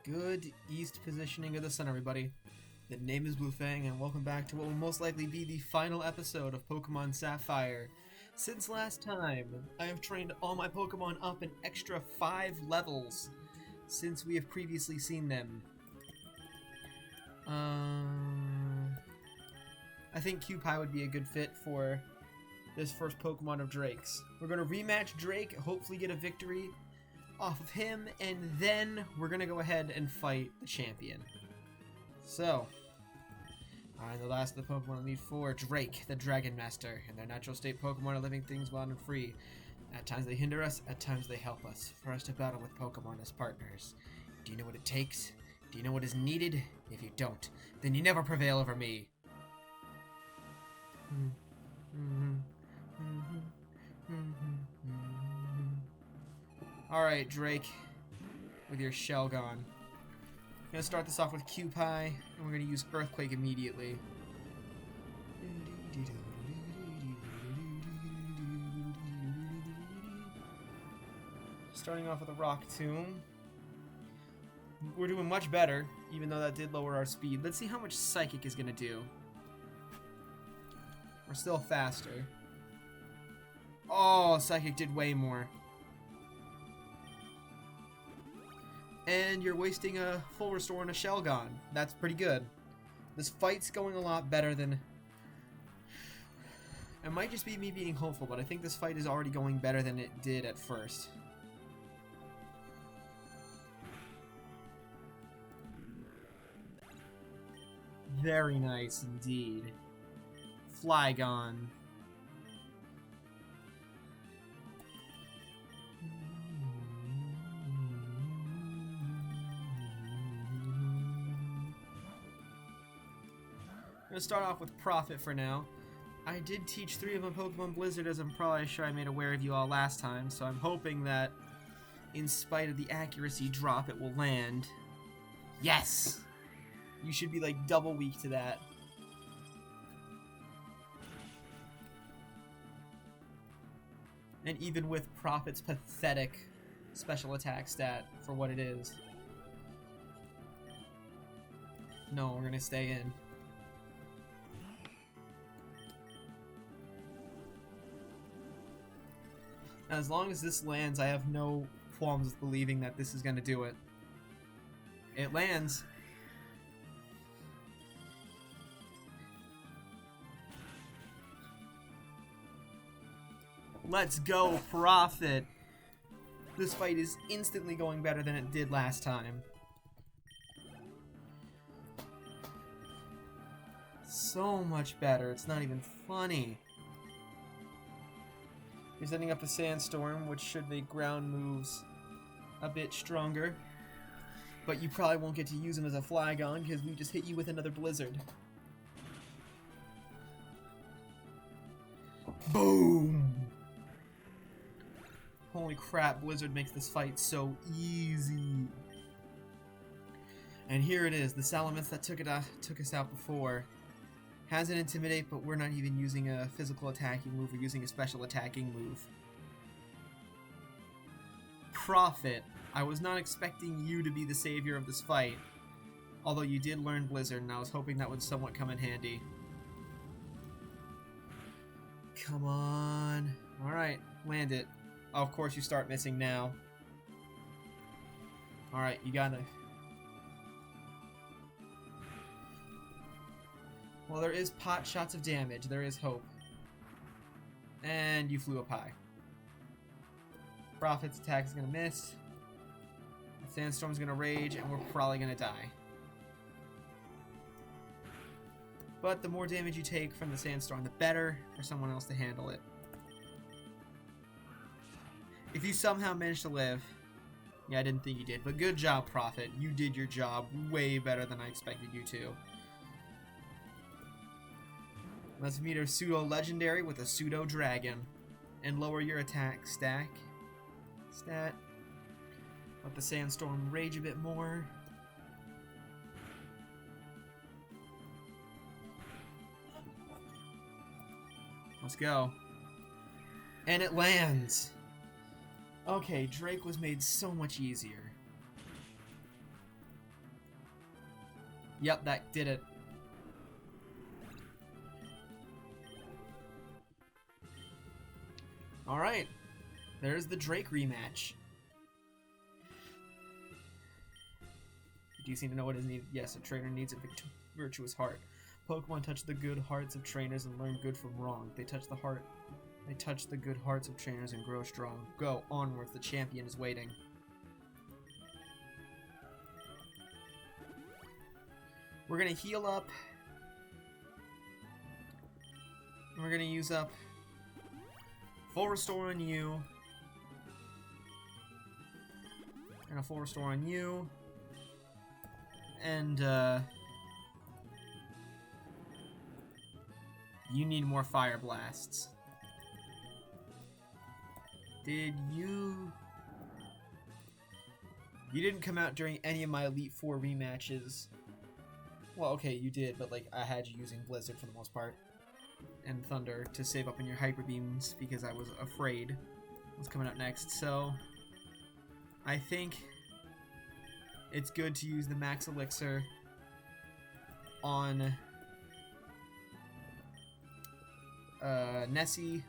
Good east positioning of the sun, everybody. The name is Bluefang, and welcome back to what will most likely be the final episode of Pokemon Sapphire. Since last time, I have trained all my Pokemon up an extra 5 levels since we have previously seen them. I think Kewpie would be a good fit for this first Pokemon of Drake's. We're going to rematch Drake, hopefully get a victory off of him, and then we're going to go ahead and fight the champion. So, the last of the Pokemon we need for Drake, the Dragon Master, and their natural state Pokemon are living things wild and free. At times they hinder us, at times they help us. For us to battle with Pokemon as partners. Do you know what it takes? Do you know what is needed? If you don't, then you never prevail over me. Alright, Drake, with your shell gone. I'm going to start this off with Kewpie, and we're going to use Earthquake immediately. Starting off with a Rock Tomb. We're doing much better, even though that did lower our speed. Let's see how much Psychic is going to do. We're still faster. Oh, Psychic did way more. And you're wasting a full restore and a Shelgon. That's pretty good. This fight's going a lot better than... It might just be me being hopeful, but I think this fight is already going better than it did at first. Very nice indeed. Flygon. I'm going to start off with Profit for now. I did teach 3 of my Pokemon Blizzard, as I'm probably sure I made aware of you all last time, so I'm hoping that in spite of the accuracy drop, it will land. Yes! You should be like double weak to that. And even with Profit's pathetic special attack stat for what it is. No, we're going to stay in. As long as this lands, I have no qualms with believing that this is going to do it. It lands. Let's go, Profit! This fight is instantly going better than it did last time. So much better, it's not even funny. You're setting up a Sandstorm, which should make ground moves a bit stronger. But you probably won't get to use him as a Flygon, because we just hit you with another Blizzard. Boom! Holy crap, Blizzard makes this fight so easy. And here it is, the Salamence that took us out before. Has an Intimidate, but we're not even using a physical attacking move, we're using a special attacking move. Profit. I was not expecting you to be the savior of this fight. Although you did learn Blizzard, and I was hoping that would somewhat come in handy. Come on. Alright, land it. Oh, of course you start missing now. Alright, you gotta... Well, there is pot shots of damage. There is hope. And you flew up high. Profit's attack is going to miss. Sandstorm's going to rage, and we're probably going to die. But the more damage you take from the Sandstorm, the better for someone else to handle it. If you somehow manage to live... Yeah, I didn't think you did, but good job, Profit. You did your job way better than I expected you to. Let's meet our Pseudo Legendary with a Pseudo Dragon. And lower your attack stat. Let the Sandstorm rage a bit more. Let's go. And it lands. Okay, Drake was made so much easier. Yep, that did it. Alright. There's the Drake rematch. Do you seem to know what is needed? Yes, a trainer needs a virtuous heart. Pokemon touch the good hearts of trainers and learn good from wrong. They touch the good hearts of trainers and grow strong. Go, onwards, the champion is waiting. We're gonna heal up. And we're gonna use up full restore on you. And a full restore on you. And, you need more Fire Blasts. Did you... You didn't come out during any of my Elite Four rematches. Well, okay, you did, but, like, I had you using Blizzard for the most part. And Thunder to save up in your Hyper Beams because I was afraid what's coming out next. So, I think it's good to use the Max Elixir on Nessie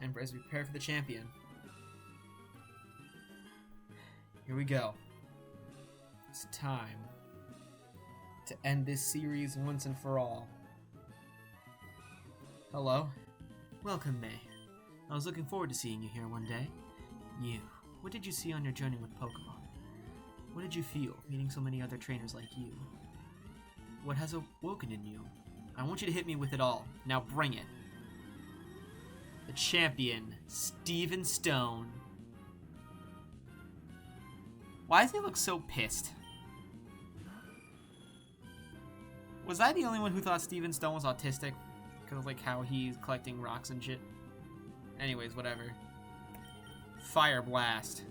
and as we prepare for the champion. Here we go. It's time to end this series once and for all. Hello. Welcome, May. I was looking forward to seeing you here one day. You. What did you see on your journey with Pokemon? What did you feel meeting so many other trainers like you? What has awoken in you? I want you to hit me with it all. Now bring it. The champion, Steven Stone. Why does he look so pissed? Was I the only one who thought Steven Stone was autistic? Because of like how he's collecting rocks and shit. Anyways, whatever. Fire Blast.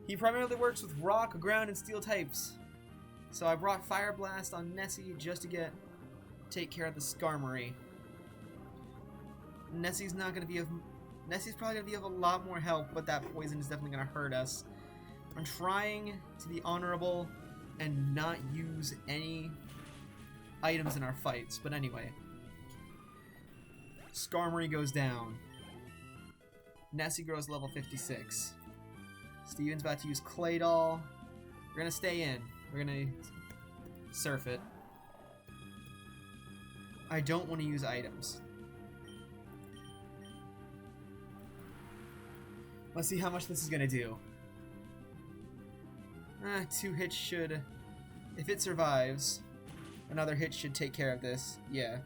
He primarily works with rock, ground, and steel types. So I brought Fire Blast on Nessie just to take care of the Skarmory. Nessie's probably gonna be of a lot more help, but that poison is definitely gonna hurt us. I'm trying to be honorable and not use any items in our fights, but anyway. Skarmory goes down. Nessie grows level 56. Steven's about to use Claydol. We're gonna stay in. We're gonna surf it. I don't want to use items. Let's see how much this is gonna do. 2 hits should... If it survives, another hit should take care of this. Yeah.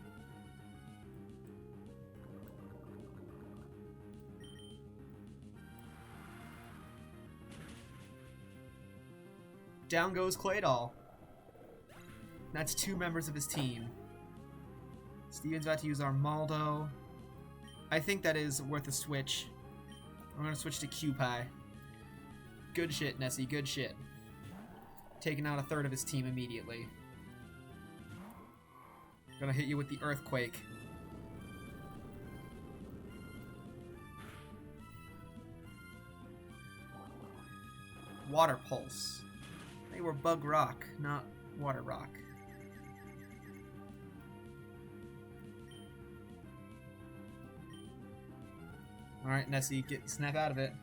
Down goes Claydol. That's 2 members of his team. Steven's about to use Armaldo. I think that is worth a switch. I'm gonna switch to Cupie. Good shit, Nessie, good shit. Taking out a third of his team immediately. Gonna hit you with the Earthquake. Water Pulse. They were Bug Rock, not Water Rock. Alright, Nessie, snap out of it.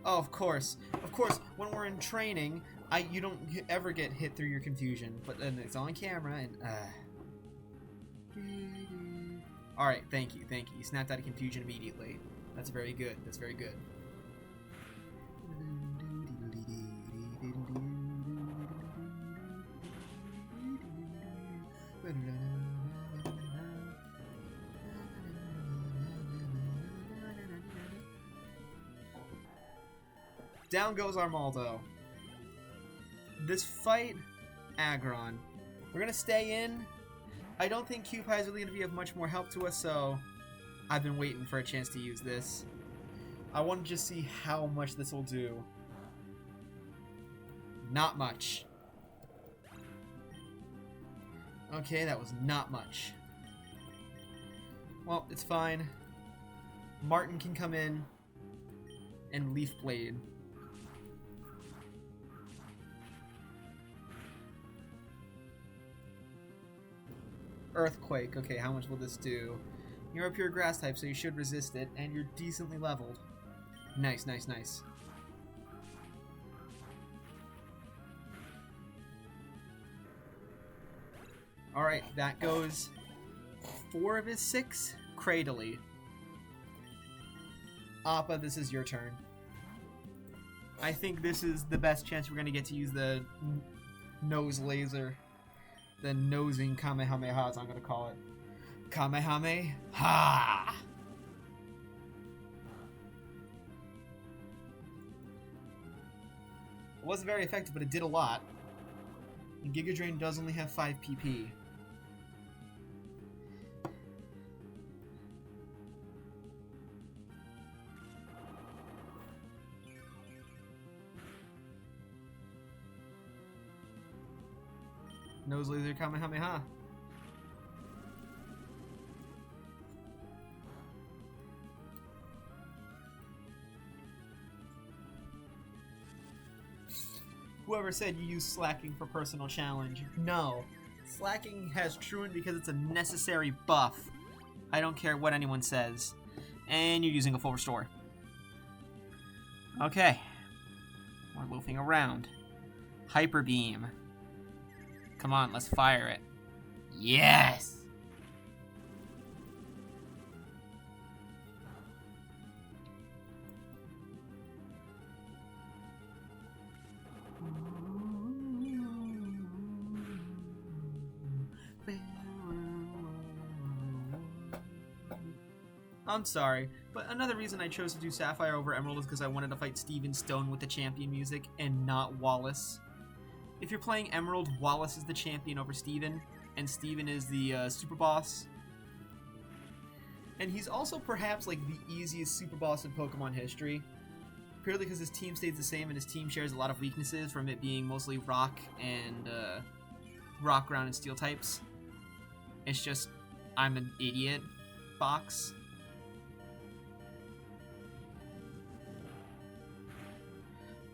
Oh, of course. Of course, when we're in training, you don't ever get hit through your confusion. But then it's on camera and... Alright, thank you, thank you. You snapped out of confusion immediately. That's very good, that's very good. Down goes Armaldo. This fight, Aggron. We're gonna stay in. I don't think Cupie is really gonna be of much more help to us, so I've been waiting for a chance to use this. I want to just see how much this will do. Not much. Okay, that was not much. Well, it's fine. Martin can come in and Leaf Blade. Earthquake. Okay, how much will this do? You're a pure grass type, so you should resist it, and you're decently leveled. Nice, nice, nice. Alright, that goes 4 of his 6. Cradily. Appa, this is your turn. I think this is the best chance we're going to get to use the nose laser. The nosing Kamehameha, as I'm going to call it. Kamehameha! It wasn't very effective, but it did a lot. And Giga Drain does only have 5 PP. Nose laser Kamehameha. Whoever said you use slacking for personal challenge? No. Slacking has Truant because it's a necessary buff. I don't care what anyone says. And you're using a full restore. Okay. We're loafing around. Hyper Beam. Come on, let's fire it. Yes! I'm sorry, but another reason I chose to do Sapphire over Emerald is because I wanted to fight Steven Stone with the champion music and not Wallace. If you're playing Emerald, Wallace is the champion over Steven, and Steven is the super boss. And he's also perhaps like the easiest super boss in Pokemon history, purely because his team stays the same and his team shares a lot of weaknesses from it being mostly rock and rock, ground, and steel types. It's just, I'm an idiot box.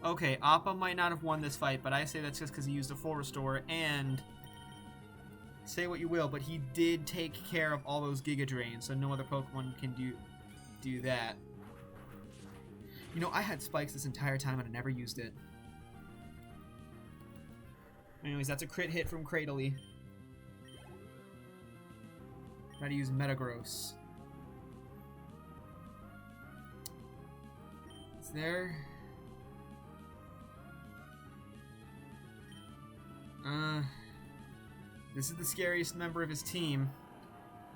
Okay, Appa might not have won this fight, but I say that's just because he used a full restore, and say what you will, but he did take care of all those Giga Drains, so no other Pokemon can do that. You know, I had Spikes this entire time and I never used it. Anyways, that's a crit hit from Cradily. Try to use Metagross. It's there. This is the scariest member of his team.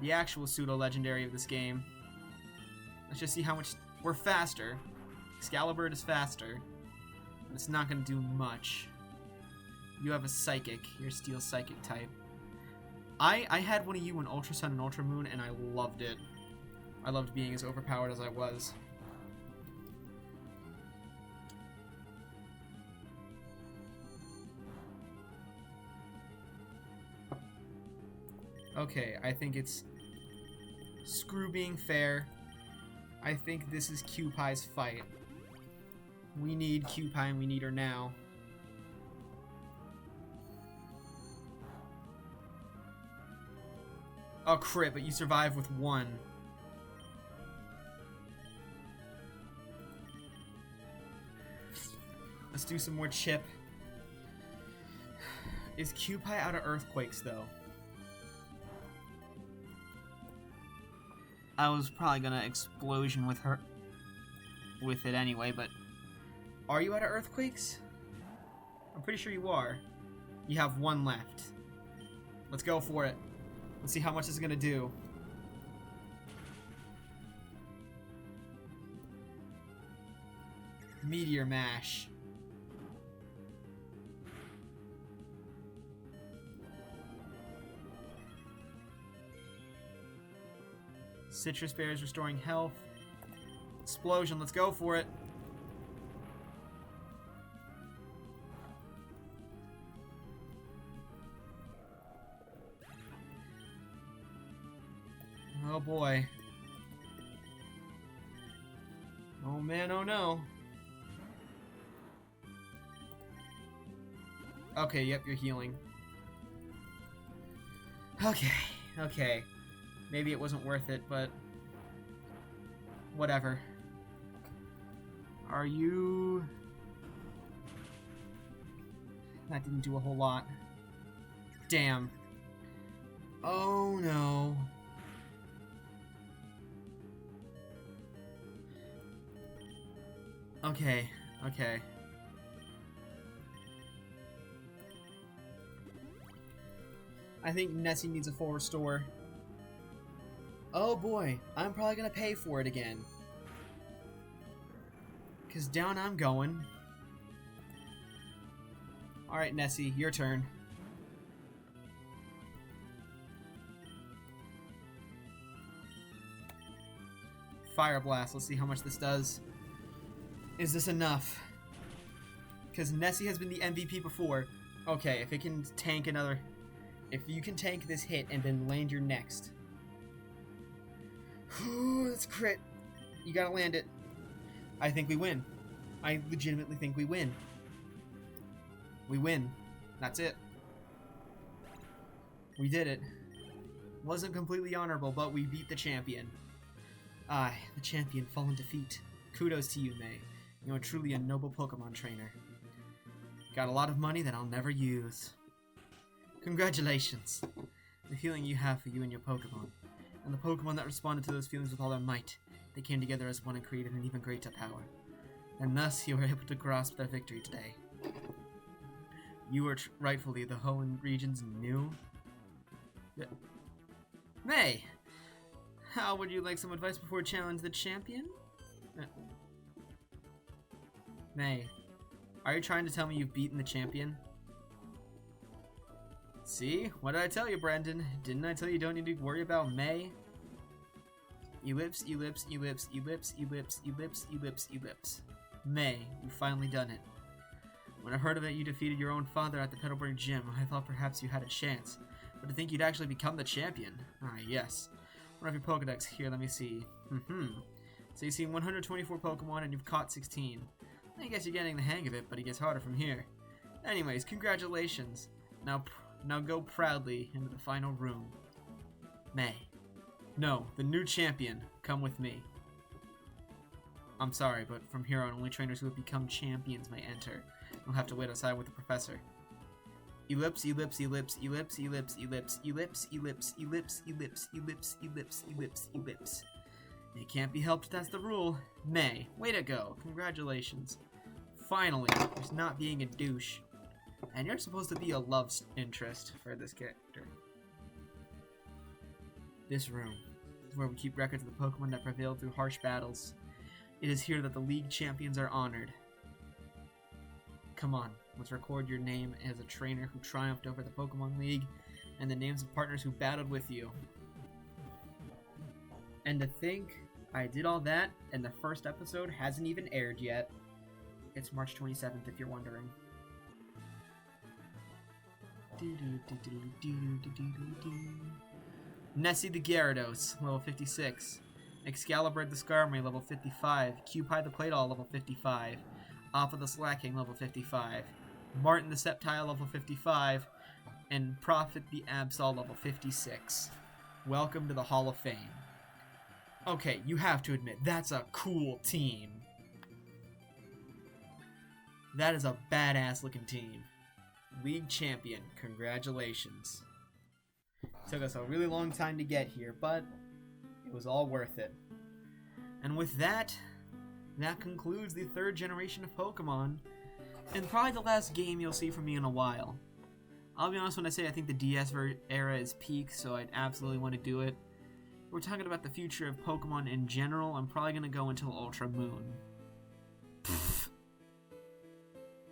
The actual pseudo-legendary of this game. Let's just see how much... We're faster. Excalibur is faster. But it's not going to do much. You have a Psychic. You're Steel Psychic type. I had one of you in Ultra Sun and Ultra Moon, and I loved it. I loved being as overpowered as I was. Okay, I think it's... Screw being fair. I think this is Kewpie's fight. We need Kewpie and we need her now. Oh, crit, but you survive with 1. Let's do some more chip. Is Kewpie out of Earthquakes, though? I was probably gonna Explosion with her... with it anyway, but... Are you out of Earthquakes? I'm pretty sure you are. You have 1 left. Let's go for it. Let's see how much this is gonna do. Meteor Mash. Citrus Berries restoring health. Explosion, let's go for it. Oh boy. Oh man, oh no. Okay, yep, you're healing. Okay. Okay. Maybe it wasn't worth it, but... whatever. Are you... That didn't do a whole lot. Damn. Oh no. Okay, okay. I think Nessie needs a full restore. Oh boy, I'm probably gonna pay for it again. Cause down I'm going. Alright, Nessie, your turn. Fire Blast, let's see how much this does. Is this enough? Because Nessie has been the MVP before. Okay, if it can tank another... If you can tank this hit and then land your next. Ooh, that's crit. You gotta land it. I think we win. I legitimately think we win. We win. That's it. We did it. Wasn't completely honorable, but we beat the champion. I, the champion, fall in defeat. Kudos to you, May. You are truly a noble Pokemon trainer. Got a lot of money that I'll never use. Congratulations. The feeling you have for you and your Pokemon, and the Pokemon that responded to those feelings with all their might, they came together as one and created an even greater power. And thus you were able to grasp their victory today. You are rightfully the Hoenn region's new... May! How would you like some advice before challenge the champion? May, are you trying to tell me you've beaten the champion? See? What did I tell you, Brendan? Didn't I tell you don't need to worry about May? Ellipse, ellipse, ellipse, ellipse, ellipse, ellipse, ellipse, ellipse. May, you've finally done it. When I heard of it, you defeated your own father at the Petalburg Gym. I thought perhaps you had a chance. But to think you'd actually become the champion. Ah, yes. One of your Pokedex. Here, let me see. So you've seen 124 Pokemon and you've caught 16. I guess you're getting the hang of it, but it gets harder from here. Anyways, congratulations. Now go proudly into the final room. May. No, the new champion. Come with me. I'm sorry, but from here on, only trainers who have become champions may enter. You'll have to wait outside with the professor. Ellipse, ellipse, ellipse, ellipse, ellipse, ellipse, ellipse, ellipse, ellipse, ellipse, ellipse, ellipse, ellipse, ellipse. It can't be helped, that's the rule. May, way to go. Congratulations. Finally, there's not being a douche. And you're supposed to be a love interest for this character. This room is where we keep records of the Pokemon that prevailed through harsh battles. It is here that the League champions are honored. Come on, let's record your name as a trainer who triumphed over the Pokemon League, and the names of partners who battled with you. And to think, I did all that, and the first episode hasn't even aired yet. It's March 27th, if you're wondering. Nessie the Gyarados, level 56. Excalibur the Skarmory, level 55. Cupid the Claydol, level 55. Alpha the Slacking, level 55. Martin the Sceptile, level 55. And Prophet the Absol, level 56. Welcome to the Hall of Fame. Okay, you have to admit, that's a cool team. That is a badass looking team. League champion, congratulations. Took us a really long time to get here, but it was all worth it. And with that, that concludes the third generation of Pokemon, and probably the last game you'll see from me in a while. I'll be honest when I say I think the DS era is peak, so I'd absolutely want to do it. We're talking about the future of Pokemon in general. I'm probably going to go until Ultra Moon.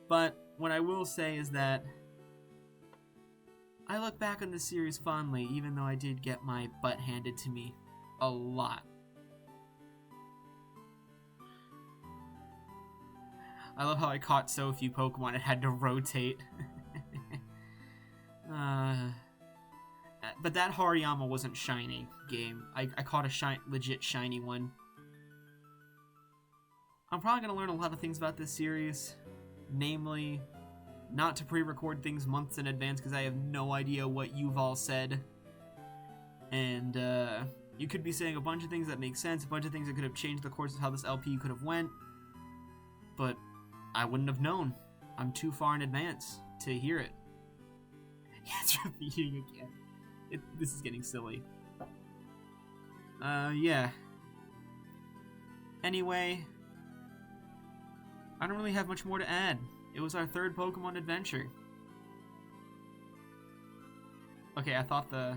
But what I will say is that I look back on this series fondly, even though I did get my butt handed to me a lot. I love how I caught so few Pokemon it had to rotate. But that Hariyama wasn't shiny game. I caught a legit shiny one. I'm probably going to learn a lot of things about this series. Namely, not to pre-record things months in advance because I have no idea what you've all said. And you could be saying a bunch of things that make sense, a bunch of things that could have changed the course of how this LP could have went, but I wouldn't have known. I'm too far in advance to hear it. Yeah, it's repeating again. This is getting silly. Yeah. Anyway, I don't really have much more to add. It was our third Pokemon adventure. Okay, I thought the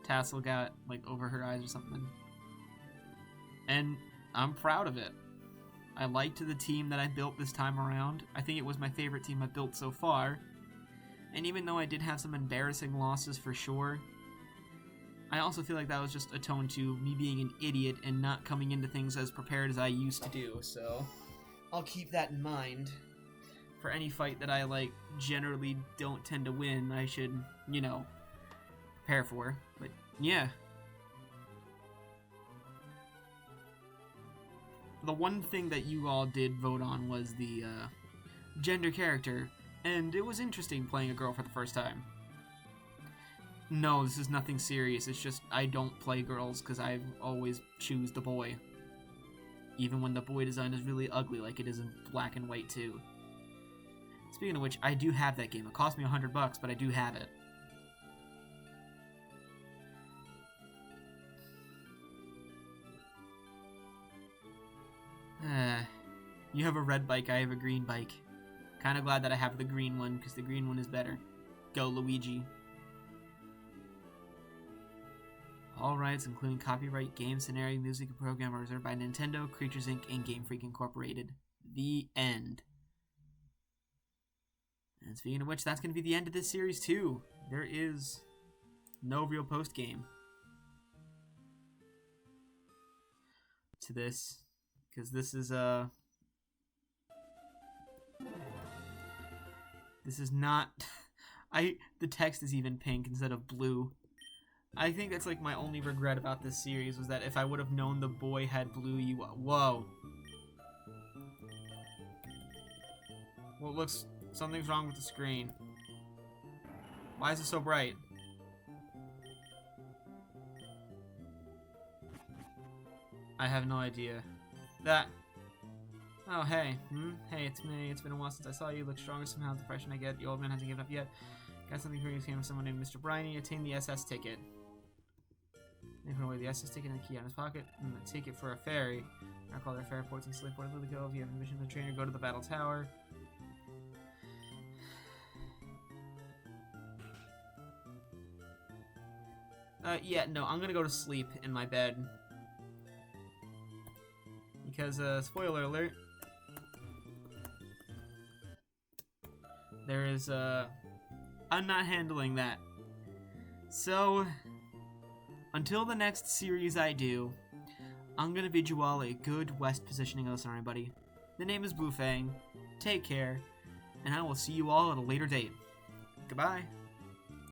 tassel got, like, over her eyes or something. And I'm proud of it. I liked the team that I built this time around. I think it was my favorite team I've built so far. And even though I did have some embarrassing losses for sure, I also feel like that was just a tone to me being an idiot and not coming into things as prepared as I used to do, so I'll keep that in mind. For any fight that I, like, generally don't tend to win, I should, you know, prepare for. But, yeah. The one thing that you all did vote on was the, gender character, and it was interesting playing a girl for the first time. No, this is nothing serious, it's just I don't play girls because I always choose the boy. Even when the boy design is really ugly like it is in Black and White too. Speaking of which, I do have that game. It cost me $100, but I do have it. You have a red bike, I have a green bike. Kinda glad that I have the green one, because the green one is better. Go, Luigi. All rights, including copyright, game, scenario, music, and program, are reserved by Nintendo, Creatures Inc., and Game Freak Incorporated. The end. And speaking of which, that's going to be the end of this series, too. There is no real post-game to this, because this is not... the text is even pink instead of blue. I think that's like my only regret about this series, was that if I would have known the boy had blue Whoa. Well, it looks... something's wrong with the screen. Why is it so bright? I have no idea. Oh, hey. Hey, it's me. It's been a while since I saw you. Look stronger somehow. The depression I get. The old man hasn't given up yet. Got something for you. Came from someone named Mr. Briney. Attain the SS ticket. They put away the SS ticket and the key out of his pocket. And the ticket for a ferry. I call their ferry ports and slip port. Go. If you have a mission to the trainer, go to the battle tower. Yeah, no, I'm gonna go to sleep in my bed. Because, spoiler alert, there is, I'm not handling that. So, until the next series I do, I'm gonna bid you all a good west positioning of everybody. The name is Boufang. Take care, and I will see you all at a later date. Goodbye.